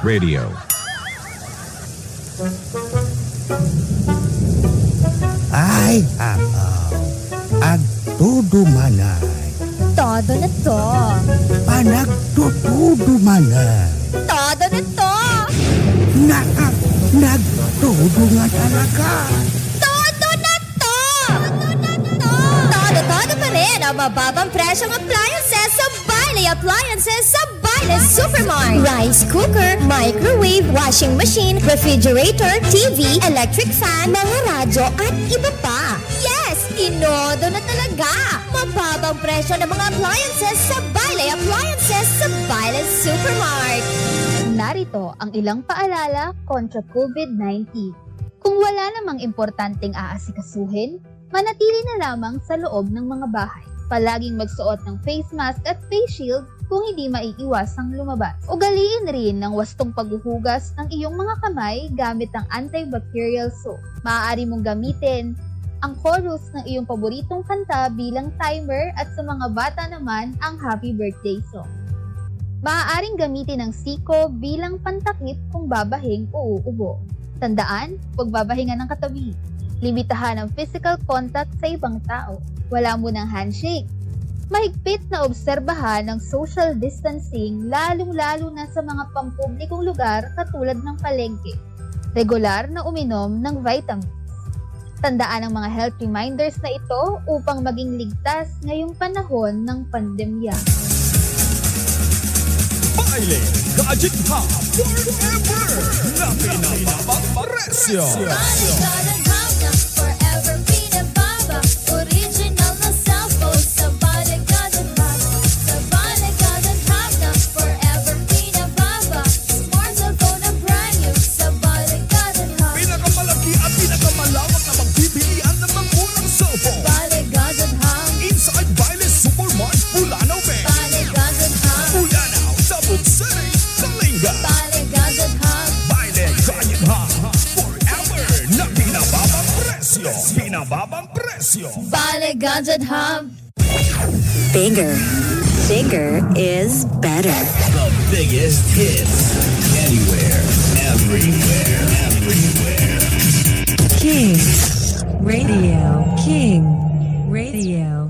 Radio. Ay, agtudumanay. Todo na to. Panagtutudumanay. Todo na to. Nagtudu nga talaga. Todo na to. Todo pa rin ang mababang presyong appliances sa Bailey Appliances sa Bailey Supermart. Rice cooker, microwave, washing machine, refrigerator, TV, electric fan, mga radyo at iba pa. Yes, tinodo na talaga. Mababang presyo ng mga appliances sa Bailey Appliances sa Bailey Supermart. Narito ang ilang paalala kontra COVID-19. Kung wala namang importanteng aasikasuhin, manatili na lamang sa loob ng mga bahay. Palaging magsuot ng face mask at face shield kung hindi maiiwasang lumabas. Ugaliin rin ng wastong paghuhugas ng iyong mga kamay gamit ang antibacterial soap. Maaari mong gamitin ang chorus ng iyong paboritong kanta bilang timer at sa mga bata naman ang happy birthday song. Maaaring gamitin ang siko bilang pantakip kung babahing o uubo. Tandaan, huwag babahingan ng katabi. Limitahan ang physical contact sa ibang tao. Wala munang handshake. Mahigpit na obserbahan ang social distancing lalong-lalo na sa mga pampublikong lugar katulad ng palengke. Regular na uminom ng vitamins. Tandaan ang mga health reminders na ito upang maging ligtas ngayong panahon ng pandemya. Bailey Gadget Hub Forever na pinababang presyo. Forever pinababa. Original na cellphone sa Bailey Gadget Hub. Sa Bailey Gadget Hub na forever pinababa. Smart cellphone na brand new sa Bailey Gadget Hub. Pinakamalaki at pinakamalawak na magbibilian ng mangurang cellphone. Bailey Gadget Hub. Inside Bailey Supermart, Bulanaw, Bay. Bailey Gadget Hub. Bulanaw, Tabuk City, Kalinga. Bailey Gadget Hub. Bailey Gadget Hub Forever na pinababang presyo. Pinababang presyo. Bailey Gadget Hub. Bigger is better. The biggest hits. Anywhere, everywhere. King Radio. King Radio.